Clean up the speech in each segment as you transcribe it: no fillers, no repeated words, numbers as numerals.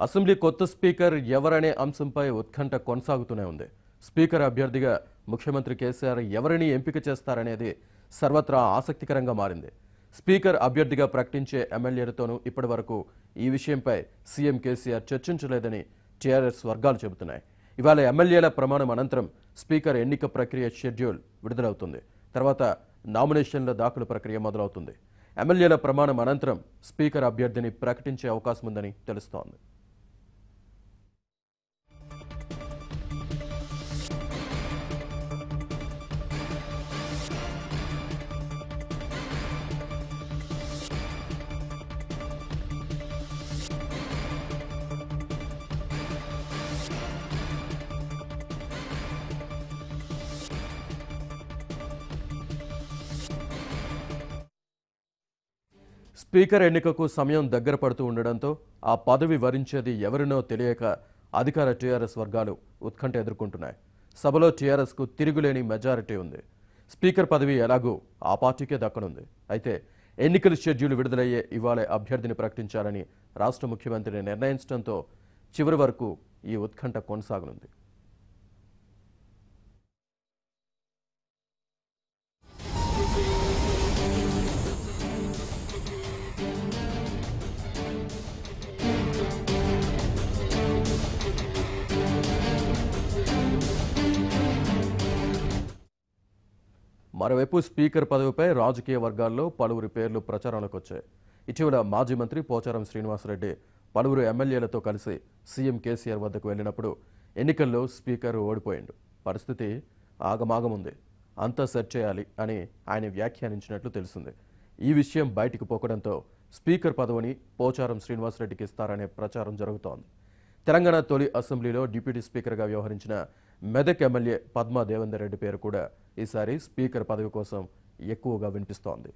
Assembly కొత్త speaker ఎవరనే అంశంపై ఉత్కంఠ కొనసాగుతూనే ఉంది. స్పీకర్ అభ్యర్థిగా ముఖ్యమంత్రి కేసీఆర్ ఎవరిని ఎంపిక చేస్తారనేది సర్వత్రా ఆసక్తికరంగా మారింది. స్పీకర్ అభ్యర్థిగా ప్రకటించే ఎమ్మెల్యేలతోనూ ఇప్పటివరకు ఈ విషయంపై సీఎం కేసీఆర్ చర్చించలేదని టీఆర్ఎస్ వర్గాలు చెబుతున్నాయి. ఇవాళ ఎమ్మెల్యేల ప్రమాణం అనంతరం స్పీకర్ ఎన్నిక ప్రక్రియ షెడ్యూల్ విడుదలవుతుంది. తర్వాత నామినేషన్ల దాఖలు ప్రక్రియ మొదలవుతుంది. ఎమ్మెల్యేల ప్రమాణం అనంతరం స్పీకర్ అభ్యర్థిని ప్రకటించే అవకాశం ఉందని తెలుస్తోంది. స్పీకర్ ఎన్నికకు సమయం దగ్గర పడుతూ ఉండడంతో ఆ పదవి వరించేది ఎవరినో తెలియక అధికార టీఆర్ఎస్ వర్గాలు ఉత్కంఠ ఎదుర్కొంటున్నాయి. సభలో టీఆర్ఎస్కు తిరుగులేని మెజారిటీ ఉంది. స్పీకర్ పదవి ఎలాగూ ఆ పార్టీకే దక్కనుంది. అయితే ఎన్నికల షెడ్యూల్ విడుదలయ్యే ఇవాళ అభ్యర్థిని ప్రకటించాలని రాష్ట్ర ముఖ్యమంత్రిని నిర్ణయించడంతో చివరి వరకు ఈ ఉత్కంఠ కొనసాగనుంది. మరోవైపు స్పీకర్ పదవిపై రాజకీయ వర్గాల్లో పలువురి పేర్లు ప్రచారంలోకి వచ్చాయి. ఇటీవల మాజీ మంత్రి పోచారం శ్రీనివాసరెడ్డి పలువురు ఎమ్మెల్యేలతో కలిసి సీఎం కేసీఆర్ వద్దకు వెళ్ళినప్పుడు ఎన్నికల్లో స్పీకర్ ఓడిపోయిండు, పరిస్థితి ఆగమాగముంది, అంతా సెట్ చేయాలి అని ఆయన వ్యాఖ్యానించినట్లు తెలిసింది. ఈ విషయం బయటికి పోకడంతో స్పీకర్ పదవిని పోచారం శ్రీనివాసరెడ్డికి ఇస్తారనే ప్రచారం జరుగుతోంది. తెలంగాణ తొలి అసెంబ్లీలో డిప్యూటీ స్పీకర్గా వ్యవహరించిన మెదక్ ఎమ్మెల్యే పద్మా దేవేందర్ రెడ్డి పేరు కూడా ఈసారి స్పీకర్ పదవి కోసం ఎక్కువగా వినిపిస్తోంది.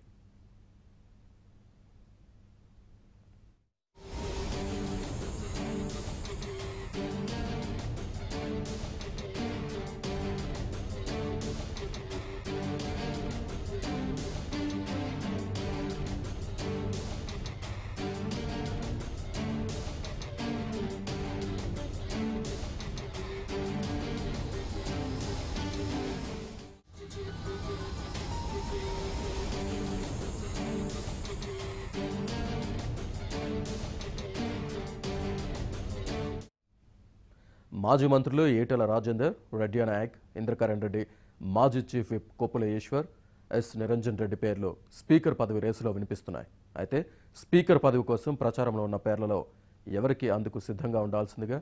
మాజీ మంత్రులు ఈటెల రాజేందర్, రెడ్డి నాయక్, ఇంద్రకరణ్ రెడ్డి, మాజీ chief whip Koppula Eshwar, S Niranjan Reddy పేర్లు స్పీకర్ పదవి రేసులో వినిపిస్తున్నాయి. అయితే స్పీకర్ పదవి కోసం ప్రచారంలో ఉన్న పేర్లలో ఎవరికి అందుకు సిద్ధంగా ఉండాల్సిందిగా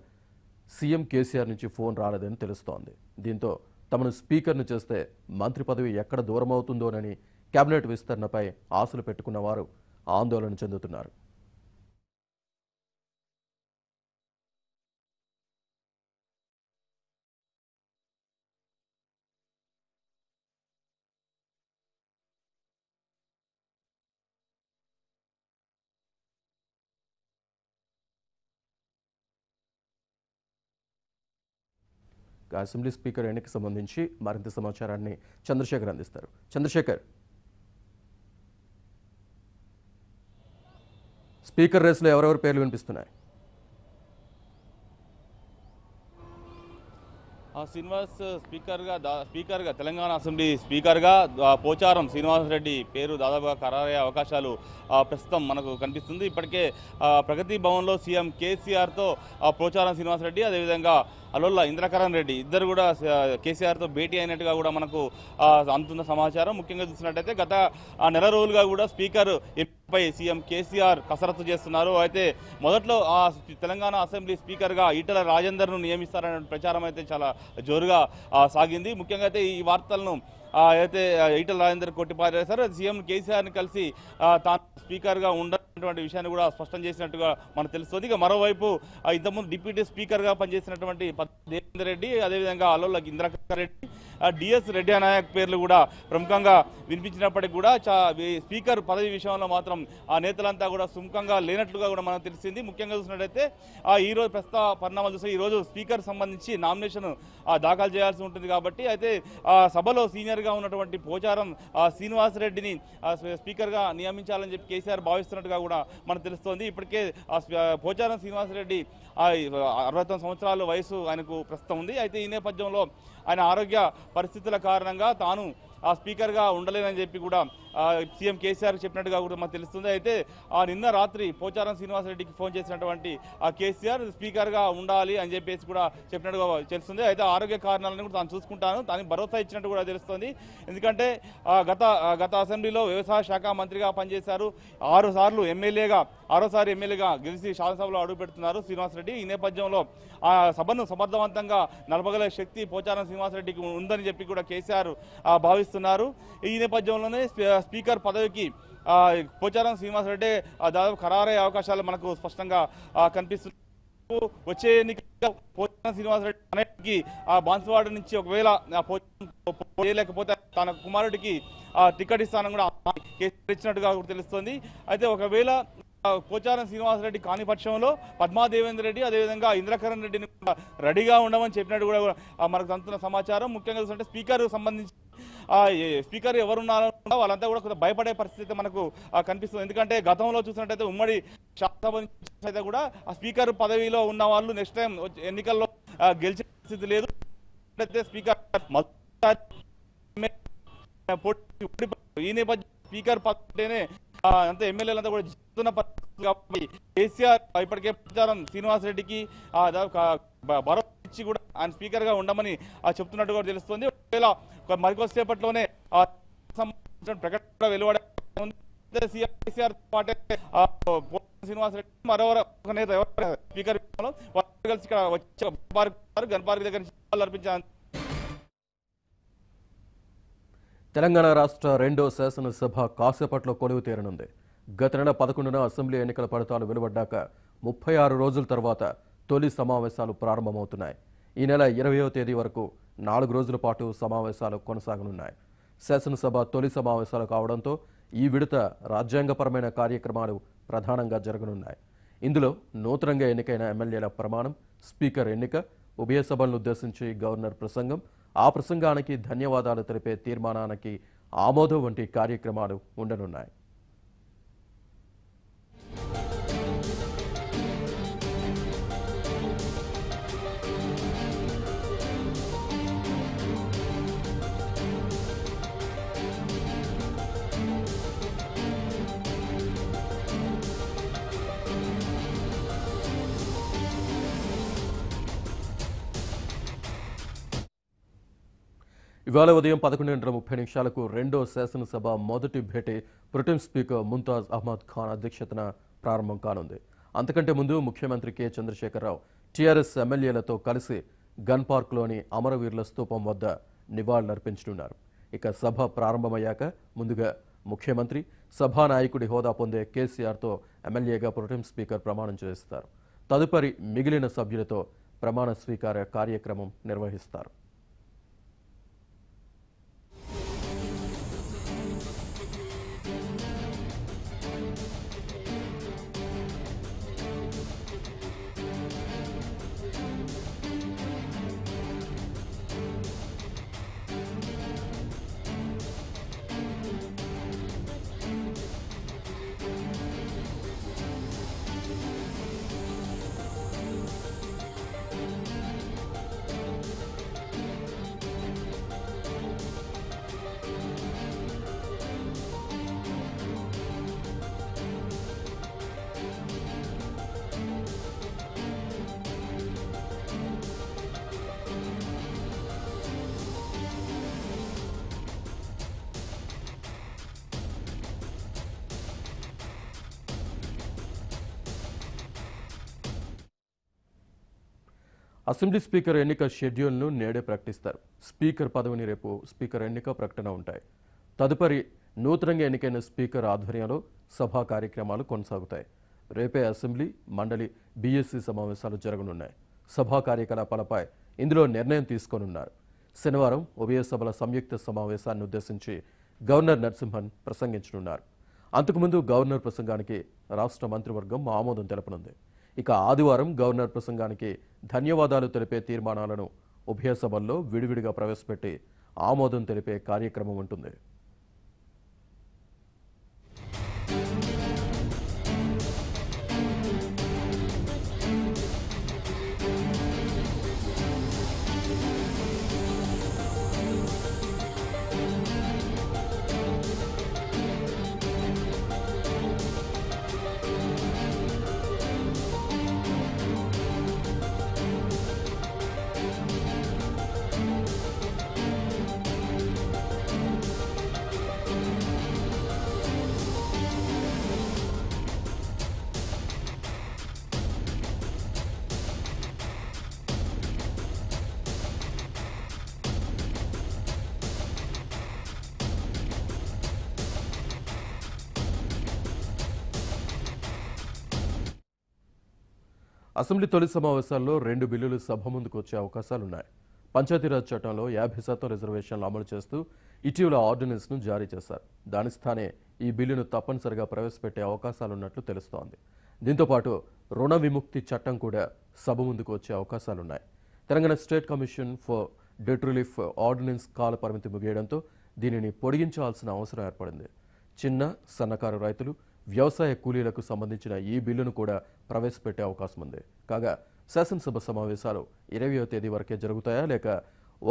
సీఎం కేసీఆర్ నుంచి ఫోన్ రాలేదని తెలుస్తోంది. దీంతో తమను స్పీకర్ను చేస్తే మంత్రి పదవి ఎక్కడ దూరమవుతుందోనని కేబినెట్ విస్తరణపై ఆశలు పెట్టుకున్న వారు ఆందోళన చెందుతున్నారు. అసెంబ్లీ స్పీకర్ ఎన్నికకు సంబంధించి మరింత సమాచారాన్ని చంద్రశేఖర్ అందిస్తారు. చంద్రశేఖర్, స్పీకర్ రేసులో ఎవరెవరి పేర్లు వినిపిస్తున్నాయి? శ్రీనివాస్ స్పీకర్గా తెలంగాణ అసెంబ్లీ స్పీకర్గా పోచారం శ్రీనివాసరెడ్డి పేరు దాదాపుగా ఖరారయ్యే అవకాశాలు ప్రస్తుతం మనకు కనిపిస్తుంది. ఇప్పటికే ప్రగతి భవన్లో సీఎం కేసీఆర్తో పోచారం శ్రీనివాసరెడ్డి, అదేవిధంగా అలోల్ల ఇంద్రకరణ్ రెడ్డి ఇద్దరు కూడా కేసీఆర్తో భేటీ అయినట్టుగా కూడా మనకు అందుతున్న సమాచారం. ముఖ్యంగా చూసినట్టయితే గత నెల రోజులుగా కూడా స్పీకర్ పై సీఎం కేసీఆర్ కసరత్తు చేస్తున్నారు. అయితే మొదట్లో తెలంగాణ అసెంబ్లీ స్పీకర్గా ఈటెల రాజేందర్ను నియమిస్తారనే ప్రచారం అయితే చాలా జోరుగా సాగింది. ముఖ్యంగా అయితే ఈ వార్తలను అయితే ఈటెల రాజేందర్ కొట్టిపారేశారు. సీఎం కేసీఆర్ని కలిసి తాను స్పీకర్గా ఉండనటువంటి విషయాన్ని కూడా స్పష్టం చేసినట్టుగా మనకు తెలుస్తుంది. ఇక మరోవైపు ఇంతకుముందు డిప్యూటీ స్పీకర్గా పనిచేసినటువంటి దేవేందర్ రెడ్డి, అదేవిధంగా అలోల్ల ఇంద్రకరణ్ రెడ్డి, డిఎస్ రెడ్డి నాయక్ పేర్లు కూడా ప్రముఖంగా వినిపించినప్పటికీ కూడా స్పీకర్ పదవి విషయంలో మాత్రం ఆ నేతలంతా కూడా సుముఖంగా లేనట్లుగా కూడా మనకు తెలిసింది. ముఖ్యంగా చూసినట్టయితే ఈ రోజు ప్రస్తుత పరిణామాలు చూస్తే ఈ రోజు స్పీకర్ సంబంధించి నామినేషన్ దాఖలు చేయాల్సి ఉంటుంది కాబట్టి అయితే సభలో సీనియర్గా ఉన్నటువంటి పోచారం శ్రీనివాసరెడ్డిని స్పీకర్గా నియమించాలని చెప్పి కేసీఆర్ భావిస్తున్నట్టుగా కూడా మనకు తెలుస్తోంది. ఇప్పటికే పోచారం శ్రీనివాసరెడ్డి 69 సంవత్సరాల వయసు ఆయనకు ప్రస్తుతం ఉంది. అయితే ఈ నేపథ్యంలో ఆయన ఆరోగ్య పరిస్థితుల కారణంగా తాను స్పీకర్గా ఉండలేనని చెప్పి కూడా సీఎం కేసీఆర్ చెప్పినట్టుగా కూడా మనకు తెలుస్తుంది. అయితే నిన్న రాత్రి పోచారం శ్రీనివాసరెడ్డికి ఫోన్ చేసినటువంటి కేసీఆర్ స్పీకర్గా ఉండాలి అని చెప్పేసి కూడా చెప్పినట్టుగా తెలుస్తుంది. అయితే ఆరోగ్య కారణాలను కూడా తాను చూసుకుంటాను, తాను భరోసా ఇచ్చినట్టు కూడా తెలుస్తుంది. ఎందుకంటే గత అసెంబ్లీలో వ్యవసాయ శాఖ మంత్రిగా పనిచేశారు, 6 ఎమ్మెల్యేగా గెలిచి శాసనసభలో అడుగు పెడుతున్నారు శ్రీనివాసరెడ్డి. ఈ నేపథ్యంలో ఆ సభను సమర్థవంతంగా నడపగల శక్తి పోచారం శ్రీనివాసరెడ్డికి ఉందని చెప్పి కూడా కేసీఆర్ భావిస్తున్నారు. ఈ నేపథ్యంలోనే స్పీకర్ పదవికి పోచారం శ్రీనివాసరెడ్డి దాదాపు ఖరారయ్యే అవకాశాలు మనకు స్పష్టంగా కనిపిస్తున్నాయి. వచ్చే ఎన్నికల్లో పోచారం శ్రీనివాసరెడ్డి అనేటికి బాన్సువాడ నుంచి ఒకవేళ చేయలేకపోతే తన కుమారుడికి టికెట్ ఇస్తానని కూడా కేసీఆర్ ఇచ్చినట్టుగా కూడా తెలుస్తోంది. అయితే ఒకవేళ పోచారం శ్రీనివాసరెడ్డి కాని పక్షంలో పద్మాదేవేంద్ర రెడ్డి అదేవిధంగా ఇంద్రకరణ్ రెడ్డిని రెడీగా ఉండమని చెప్పినట్టు కూడా మనకు అందుతున్న సమాచారం. ముఖ్యంగా చూస్తుంటే స్పీకర్ సంబంధించి స్పీకర్ ఎవరున్నారో వాళ్ళంతా కూడా కొంత భయపడే పరిస్థితి మనకు కనిపిస్తుంది. ఎందుకంటే గతంలో చూసినట్టయితే ఉమ్మడి శాసనసభ అయితే కూడా ఆ స్పీకర్ పదవిలో ఉన్న వాళ్ళు నెక్స్ట్ టైం ఎన్నికల్లో గెలిచే పరిస్థితి లేదు. స్పీకర్ ఈ నేపథ్యం స్పీకర్ పదవినే అంతా ఎమ్మెల్యేలంతా కూడా జీవిస్తున్న పరిస్థితి కాబట్టి కేసీఆర్ ఇప్పటికే ప్రచారం శ్రీనివాసరెడ్డికి భరోసా ఇచ్చి కూడా ఆయన స్పీకర్ గా ఉండమని చెప్తున్నట్టు కూడా తెలుస్తుంది. ఒకవేళ మరికొద్దిసేపట్లోనే ప్రకటన కూడా వెలువడే కేసీఆర్ పార్టీ శ్రీనివాసరెడ్డి మరో నేత స్పీకర్ కలిసి ఇక్కడ వచ్చి గన్పార్క్ దగ్గర నుంచి అర్పించారు. తెలంగాణ రాష్ట్ర రెండో శాసనసభ కాసేపట్లో కొలువు తీరనుంది. గత నెల 11న అసెంబ్లీ ఎన్నికల ఫలితాలు వెలువడ్డాక 36 రోజుల తర్వాత తొలి సమావేశాలు ప్రారంభమవుతున్నాయి. ఈ నెల 20వ తేదీ వరకు 4 రోజుల పాటు సమావేశాలు కొనసాగనున్నాయి. శాసనసభ తొలి సమావేశాలు కావడంతో ఈ విడత రాజ్యాంగపరమైన కార్యక్రమాలు ప్రధానంగా జరగనున్నాయి. ఇందులో నూతనంగా ఎన్నికైన ఎమ్మెల్యేల ప్రమాణం, స్పీకర్ ఎన్నిక, ఉభయ సభలను ఉద్దేశించి గవర్నర్ ప్రసంగం, ఆ ప్రసంగానికి ధన్యవాదాలు తెలిపే తీర్మానానికి ఆమోదం వంటి కార్యక్రమాలు ఉండనున్నాయి. ఇవాళ ఉదయం 11:30 రెండో శాసనసభ మొదటి భేటీ ప్రొటెం స్పీకర్ ముంతాజ్ అహ్మద్ ఖాన్ అధ్యక్షతన ప్రారంభం కానుంది. అంతకంటే ముందు ముఖ్యమంత్రి కె చంద్రశేఖరరావు టీఆర్ఎస్ ఎమ్మెల్యేలతో కలిసి గన్ పార్క్లోని అమరవీరుల స్తూపం వద్ద నివాళులర్పించనున్నారు. ఇక సభ ప్రారంభమయ్యాక ముందుగా ముఖ్యమంత్రి, సభానాయకుడి హోదా పొందే కేసీఆర్తో ఎమ్మెల్యేగా ప్రొటెం స్పీకర్ ప్రమాణం చేస్తారు. తదుపరి మిగిలిన సభ్యులతో ప్రమాణ స్వీకార కార్యక్రమం నిర్వహిస్తారు. అసెంబ్లీ స్పీకర్ ఎన్నిక షెడ్యూల్ను నేడే ప్రకటిస్తారు. స్పీకర్ పదవిని రేపు స్పీకర్ ఎన్నిక ప్రకటన ఉంటాయి. తదుపరి నూతనంగా ఎన్నికైన స్పీకర్ ఆధ్వర్యంలో సభా కార్యక్రమాలు కొనసాగుతాయి. రేపే అసెంబ్లీ, మండలి, బీఎస్సీ సమావేశాలు జరగనున్నాయి. సభా కార్యకలాపాలపై ఇందులో నిర్ణయం తీసుకోనున్నారు. శనివారం ఉభయ సభల సంయుక్త సమావేశాన్ని ఉద్దేశించి గవర్నర్ నరసింహన్ ప్రసంగించనున్నారు. అంతకుముందు గవర్నర్ ప్రసంగానికి రాష్ట్ర మంత్రివర్గం ఆమోదం తెలపనుంది. ఇక ఆదివారం గవర్నర్ ప్రసంగానికి ధన్యవాదాలు తెలిపే తీర్మానాలను ఉభయ సభల్లో విడివిడిగా ప్రవేశపెట్టి ఆమోదం తెలిపే కార్యక్రమం ఉంటుంది. అసెంబ్లీ తొలి సమావేశాల్లో 2 బిల్లులు సభ ముందుకు వచ్చే అవకాశాలున్నాయి. పంచాయతీరాజ్ చట్టంలో 50% రిజర్వేషన్లు అమలు చేస్తూ ఇటీవల ఆర్డినెన్స్ను జారీ చేశారు. దాని స్థానే ఈ బిల్లును తప్పనిసరిగా ప్రవేశపెట్టే అవకాశాలున్నట్లు తెలుస్తోంది. దీంతోపాటు రుణ విముక్తి చట్టం కూడా సభ ముందుకు వచ్చే అవకాశాలున్నాయి. Telangana state commission for debt relief ordinance కాల పరిమితి ముగియడంతో దీనిని పొడిగించాల్సిన అవసరం ఏర్పడింది. చిన్న సన్నకారు రైతులు, వ్యవసాయ కూలీలకు సంబంధించిన ఈ బిల్లును కూడా ప్రవేశపెట్టే అవకాశం ఉంది. కాగా శాసనసభ సమావేశాలు 20వ తేదీ వరకే జరుగుతాయా లేక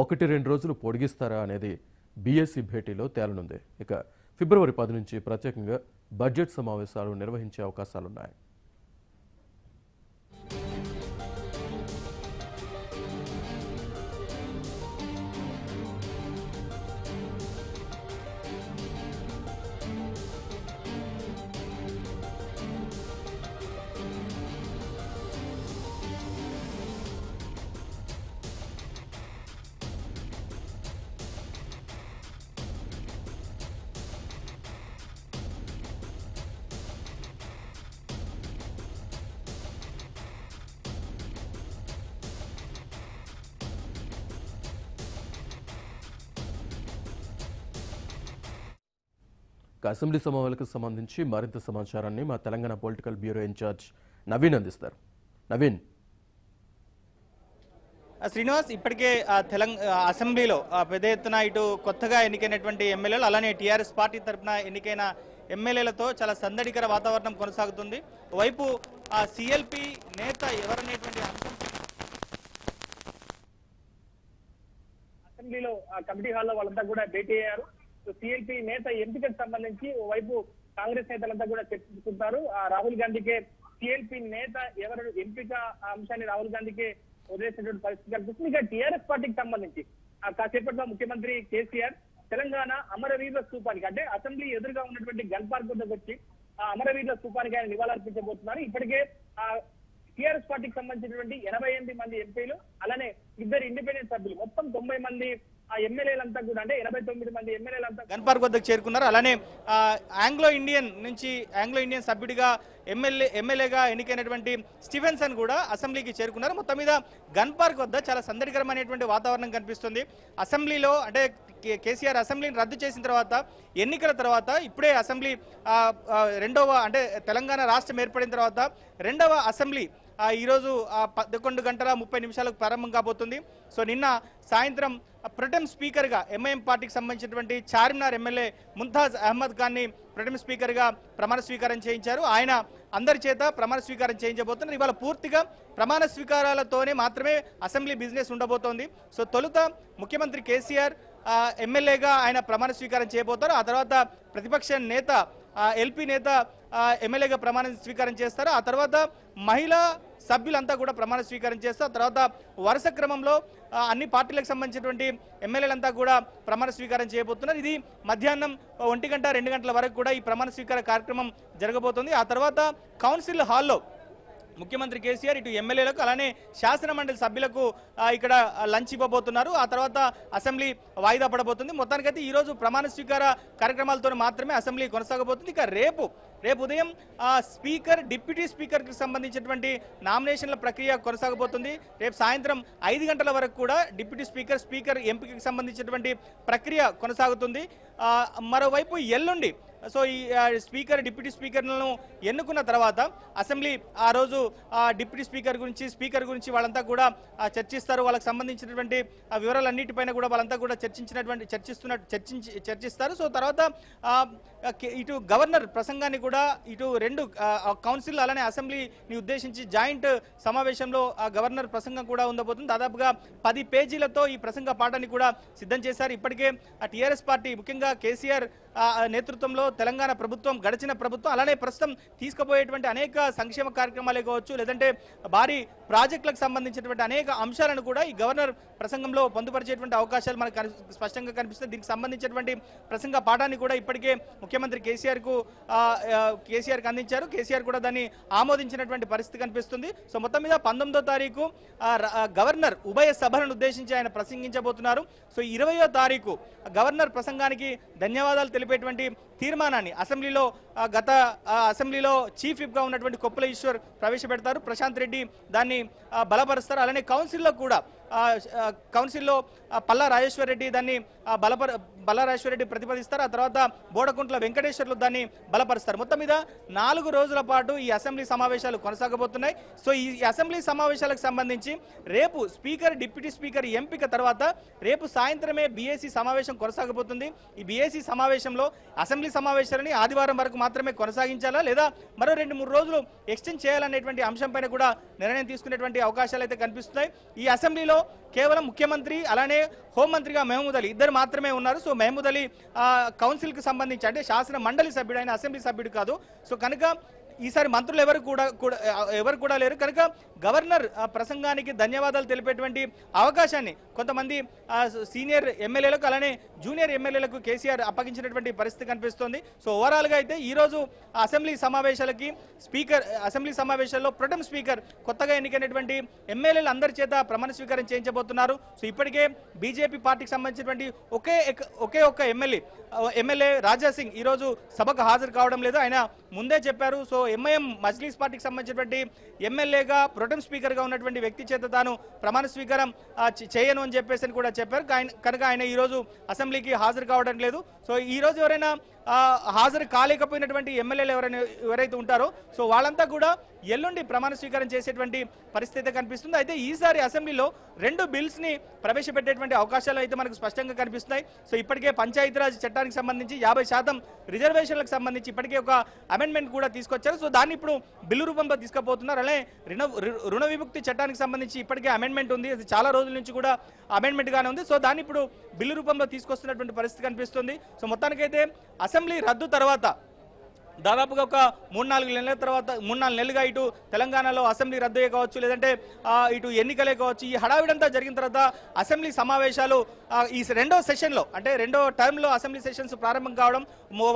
1-2 రోజులు పొడిగిస్తారా అనేది బీఎస్సీ భేటీలో తేలనుంది. ఇక ఫిబ్రవరి 10 నుంచి ప్రత్యేకంగా బడ్జెట్ సమావేశాలు నిర్వహించే అవకాశాలున్నాయి. అసెంబ్లీ సమావేశాలకు సంబంధించి మరింత సమాచారాన్ని మా Telangana political bureau incharge Naveen అందిస్తారు. నవీన్. శ్రీనివాస్, ఇప్పటికే అసెంబ్లీలో పెద్ద ఎత్తున ఇటు కొత్తగా ఎన్నికైనటువంటి ఎమ్మెల్యేలు అలానే టీఆర్ఎస్ పార్టీ తరఫున ఎన్నికైన ఎమ్మెల్యేలతో చాలా సందడికర వాతావరణం కొనసాగుతుంది. వైపు సిఎల్పి నేత ఎవరనేటువంటి అంశం అసెంబ్లీలో కమిటీ హాల్లో వాళ్ళంతా కూడా భేటీ అయ్యారు. సిఎల్పి నేత ఎంపికకు సంబంధించి ఓవైపు కాంగ్రెస్ నేతలంతా కూడా చర్చించుకుంటారు. రాహుల్ గాంధీకే సిఎల్పి నేత ఎవరు ఎంపిక అంశాన్ని రాహుల్ గాంధీకే వదిలేసినటువంటి పరిస్థితి కనిపిస్తుంది. ఇక టీఆర్ఎస్ పార్టీకి సంబంధించి కాసేపట్లో ముఖ్యమంత్రి కేసీఆర్ తెలంగాణ అమరవీరుల స్తూపానికి అంటే అసెంబ్లీ ఎదురుగా ఉన్నటువంటి గన్ పార్క్ వద్దకు వచ్చి ఆ అమరవీరుల స్తూపానికి ఆయన నివాళులర్పించబోతున్నారు. ఇప్పటికే టీఆర్ఎస్ పార్టీకి సంబంధించినటువంటి 88 మంది ఎంపీలు అలానే 2 ఇండిపెండెంట్ సభ్యులు మొత్తం 90 మంది ఆ ఎమ్మెల్యేలంతా కూడా అంటే 89 మంది ఎమ్మెల్యేలంతా గన్ పార్క్ వద్దకు చేరుకున్నారు. అలానే ఆంగ్లో ఇండియన్ సభ్యుడిగా ఎమ్మెల్యేగా ఎన్నికైనటువంటి స్టీఫెన్సన్ కూడా అసెంబ్లీకి చేరుకున్నారు. మొత్తం మీద గన్ పార్క్ వద్ద చాలా సందడికరమైనటువంటి వాతావరణం కనిపిస్తుంది. అసెంబ్లీలో అంటే కేసీఆర్ అసెంబ్లీని రద్దు చేసిన తర్వాత ఎన్నికల తర్వాత ఇప్పుడే అసెంబ్లీ రెండవ అంటే తెలంగాణ రాష్ట్రం ఏర్పడిన తర్వాత రెండవ అసెంబ్లీ ఈరోజు 11:30 ప్రారంభం కాబోతుంది. సో నిన్న సాయంత్రం ప్రొటెం స్పీకర్గా ఎంఐఎం పార్టీకి సంబంధించినటువంటి చార్మినార్ ఎమ్మెల్యే ముంతాజ్ అహ్మద్ ఖాన్ని ప్రొటెం స్పీకర్గా ప్రమాణ స్వీకారం చేయించారు. ఆయన అందరి చేత ప్రమాణ స్వీకారం చేయించబోతున్నారు. ఇవాళ పూర్తిగా ప్రమాణ స్వీకారాలతోనే మాత్రమే అసెంబ్లీ బిజినెస్ ఉండబోతోంది. సో తొలుత ముఖ్యమంత్రి కేసీఆర్ ఎమ్మెల్యేగా ఆయన ప్రమాణ స్వీకారం చేయబోతారు. ఆ తర్వాత ప్రతిపక్ష నేత ఎల్పీ నేత ఎమ్మెల్యేగా ప్రమాణ స్వీకారం చేస్తారు. ఆ తర్వాత మహిళా సభ్యులంతా కూడా ప్రమాణ స్వీకారం చేస్తారు. తర్వాత వరుస క్రమంలో అన్ని పార్టీలకు సంబంధించినటువంటి ఎమ్మెల్యేలంతా కూడా ప్రమాణ స్వీకారం చేయబోతున్నారు. ఇది మధ్యాహ్నం 1-2 గంటల వరకు కూడా ఈ ప్రమాణ స్వీకార కార్యక్రమం జరగబోతుంది. ఆ తర్వాత కౌన్సిల్ హాల్లో ముఖ్యమంత్రి కేసీఆర్ ఇటు ఎమ్మెల్యేలకు అలానే శాసన మండలి సభ్యులకు ఇక్కడ లంచ్ ఇవ్వబోతున్నారు. ఆ తర్వాత అసెంబ్లీ వాయిదా పడబోతుంది. మొత్తానికైతే ఈరోజు ప్రమాణ స్వీకార కార్యక్రమాలతో మాత్రమే అసెంబ్లీ కొనసాగబోతుంది. ఇక రేపు రేపు ఉదయం స్పీకర్ డిప్యూటీ స్పీకర్కి సంబంధించినటువంటి నామినేషన్ల ప్రక్రియ కొనసాగబోతుంది. రేపు సాయంత్రం 5 గంటల వరకు కూడా డిప్యూటీ స్పీకర్ ఎంపికకి సంబంధించినటువంటి ప్రక్రియ కొనసాగుతుంది. మరోవైపు ఎల్లుండి సో ఈ స్పీకర్ డిప్యూటీ స్పీకర్లను ఎన్నుకున్న తర్వాత అసెంబ్లీ ఆ రోజు డిప్యూటీ స్పీకర్ గురించి వాళ్ళంతా కూడా చర్చిస్తారు. వాళ్ళకి సంబంధించినటువంటి వివరాలన్నిటిపైన కూడా వాళ్ళంతా కూడా చర్చిస్తారు. సో తర్వాత ఇటు గవర్నర్ ప్రసంగాన్ని కూడా ఇటు రెండు కౌన్సిల్ అలానే అసెంబ్లీని ఉద్దేశించి జాయింట్ సమావేశంలో గవర్నర్ ప్రసంగం కూడా ఉండబోతుంది. దాదాపుగా 10 పేజీలతో ఈ ప్రసంగ పాఠాన్ని కూడా సిద్ధం చేశారు. ఇప్పటికే టీఆర్ఎస్ పార్టీ ముఖ్యంగా కేసీఆర్ నేతృత్వంలో తెలంగాణ ప్రభుత్వం గడిచిన ప్రభుత్వం అలానే ప్రస్తుతం తీసుకుపోయేటువంటి అనేక సంక్షేమ కార్యక్రమాలే కావచ్చు, లేదంటే భారీ ప్రాజెక్టులకు సంబంధించినటువంటి అనేక అంశాలను కూడా ఈ గవర్నర్ ప్రసంగంలో పొందుపరిచేటువంటి అవకాశాలు మనకు స్పష్టంగా కనిపిస్తుంది. దీనికి సంబంధించినటువంటి ప్రసంగ పాఠాన్ని కూడా ఇప్పటికే ముఖ్యమంత్రి కేసీఆర్కి అందించారు. కేసీఆర్ కూడా దాన్ని ఆమోదించినటువంటి పరిస్థితి కనిపిస్తుంది. సో మొత్తం మీద 19వ తారీఖు గవర్నర్ ఉభయ సభలను ఉద్దేశించి ఆయన ప్రసంగించబోతున్నారు. సో 20వ తారీఖు గవర్నర్ ప్రసంగానికి ధన్యవాదాలు తెలిపేటువంటి తీర్మానాన్ని అసెంబ్లీలో చీఫ్ విప్ గా ఉన్నటువంటి కొప్పుల ఈశ్వర్ ప్రవేశపెడతారు. ప్రశాంత్ రెడ్డి దాన్ని బలపరుస్తారు. అలానే కౌన్సిల్లో పల్లా రాజేశ్వర్ రెడ్డి దాన్ని ప్రతిపాదిస్తారు. ఆ తర్వాత బోడకుంట్ల వెంకటేశ్వర్లు దాన్ని బలపరుస్తారు. మొత్తం మీద 4 రోజుల పాటు ఈ అసెంబ్లీ సమావేశాలు కొనసాగబోతున్నాయి. సో ఈ అసెంబ్లీ సమావేశాలకు సంబంధించి రేపు స్పీకర్ డిప్యూటీ స్పీకర్ ఎంపిక తర్వాత రేపు సాయంత్రమే బీఏసీ సమావేశం కొనసాగబోతుంది. ఈ బీఏసీ సమావేశంలో అసెంబ్లీ సమావేశాలని ఆదివారం వరకు మాత్రమే కొనసాగించాలా లేదా మరో 2-3 రోజులు ఎక్స్టెండ్ చేయాలనేటువంటి అంశంపైన కూడా నిర్ణయం తీసుకునేటువంటి అవకాశాలు అయితే కనిపిస్తున్నాయి. ఈ అసెంబ్లీలో కేవలం ముఖ్యమంత్రి అలానే హోంమంత్రిగా మహమూద్ అలీ ఇద్దరు మాత్రమే ఉన్నారు. సో మహమూద్ అలీ కౌన్సిల్ కి సంబంధించి అంటే శాసన మండలి సభ్యుడు, ఆయన అసెంబ్లీ సభ్యుడు కాదు. సో కనుక ఈసారి మంత్రులు ఎవరు కూడా లేరు. కనుక గవర్నర్ ప్రసంగానికి ధన్యవాదాలు తెలిపేటువంటి అవకాశాన్ని కొంతమంది సీనియర్ ఎమ్మెల్యేలకు అలానే జూనియర్ ఎమ్మెల్యేలకు కేసీఆర్ అప్పగించినటువంటి పరిస్థితి కనిపిస్తోంది. సో ఓవరాల్ గా అయితే ఈ రోజు అసెంబ్లీ సమావేశాల్లో ప్రొటెం స్పీకర్ కొత్తగా ఎన్నికైనటువంటి ఎమ్మెల్యేలు అందరి చేత ప్రమాణ స్వీకారం చేయించబోతున్నారు. సో ఇప్పటికే బీజేపీ పార్టీకి సంబంధించినటువంటి ఒకే ఒక్క ఎమ్మెల్యే రాజా సింగ్ ఈ రోజు సభకు హాజరు కావడం లేదు. ఆయన ముందే చెప్పారు. సో ఎంఐఎం మజ్లీస్ పార్టీకి సంబంధించినటువంటి ఎమ్మెల్యేగా ప్రొటెం స్పీకర్ గా ఉన్నటువంటి వ్యక్తి చేత తాను ప్రమాణ స్వీకారం చేయను అని చెప్పేసి కూడా చెప్పారు. కనుక ఆయన ఈ రోజు అసెంబ్లీకి హాజరు కావడం లేదు. సో ఈ రోజు ఎవరైనా హాజరు కాలేకపోయినటువంటి ఎమ్మెల్యేలు ఎవరైతే ఉంటారో సో వాళ్ళంతా కూడా ఎల్లుండి ప్రమాణ స్వీకారం చేసేటువంటి పరిస్థితి కనిపిస్తుంది. అయితే ఈసారి అసెంబ్లీలో 2 బిల్స్ ని ప్రవేశపెట్టేటువంటి అవకాశాలు అయితే మనకు స్పష్టంగా కనిపిస్తున్నాయి. సో ఇప్పటికే పంచాయతీరాజ్ చట్టానికి సంబంధించి 50% రిజర్వేషన్లకు సంబంధించి ఇప్పటికే ఒక అమెండ్మెంట్ కూడా తీసుకొచ్చారు. సో దాన్ని ఇప్పుడు బిల్లు రూపంలో తీసుకుపోతున్నారు. అలానే రుణ విముక్తి చట్టానికి సంబంధించి ఇప్పటికే అమెండ్మెంట్ ఉంది. అది చాలా రోజుల నుంచి కూడా అమెండ్మెంట్ గానే ఉంది. సో దాన్ని ఇప్పుడు బిల్లు రూపంలో తీసుకొస్తున్నటువంటి పరిస్థితి కనిపిస్తుంది. సో మొత్తానికైతే అసెంబ్లీ రద్దు తర్వాత దాదాపుగా ఒక 3-4 నెలల తర్వాత 3-4 నెలలుగా ఇటు తెలంగాణలో అసెంబ్లీ రద్దు కావచ్చు, లేదంటే ఇటు ఎన్నికలే కావచ్చు, ఈ హడావిడంతా జరిగిన తర్వాత అసెంబ్లీ సమావేశాలు ఈ రెండో సెషన్లో అంటే రెండో టర్మ్లో అసెంబ్లీ సెషన్స్ ప్రారంభం కావడం,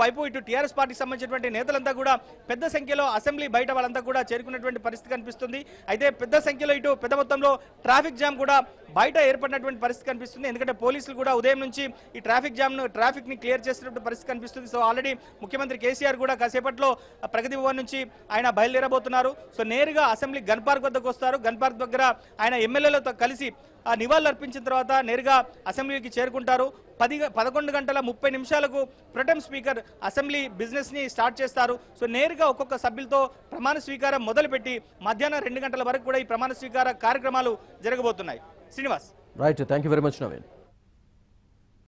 వైపు ఇటు టీఆర్ఎస్ పార్టీకి సంబంధించినటువంటి నేతలంతా కూడా పెద్ద సంఖ్యలో అసెంబ్లీ బయట వాళ్ళంతా కూడా చేరుకున్నటువంటి పరిస్థితి కనిపిస్తుంది. అయితే పెద్ద సంఖ్యలో ఇటు పెద్ద మొత్తంలో ట్రాఫిక్ జామ్ కూడా బయట ఏర్పడినటువంటి పరిస్థితి కనిపిస్తుంది. ఎందుకంటే పోలీసులు కూడా ఉదయం నుంచి ఈ ట్రాఫిక్ ని క్లియర్ చేసినటువంటి పరిస్థితి కనిపిస్తుంది. సో ఆల్రెడీ ముఖ్యమంత్రి కేసీఆర్ కూడా కాసేపట్లో ప్రగతి భవన్ నుంచి ఆయన బయలుదేరబోతున్నారు. సో నేరుగా అసెంబ్లీ గన్ పార్క్ వద్దకు వస్తారు. గన్ పార్క్ దగ్గర ఆయన ఎమ్మెల్యేలతో కలిసి నివాళులు అర్పించిన తర్వాత నేరుగా అసెంబ్లీకి చేరుకుంటారు. 11:30 ప్రొటెం స్పీకర్ అసెంబ్లీ బిజినెస్ ని స్టార్ట్ చేస్తారు. సో నేరుగా ఒక్కొక్క సభ్యులతో ప్రమాణ స్వీకారం మొదలుపెట్టి మధ్యాహ్నం 2 గంటల వరకు కూడా ఈ ప్రమాణ స్వీకార కార్యక్రమాలు జరగబోతున్నాయి. Srinivas. Right, thank you very much Naveen.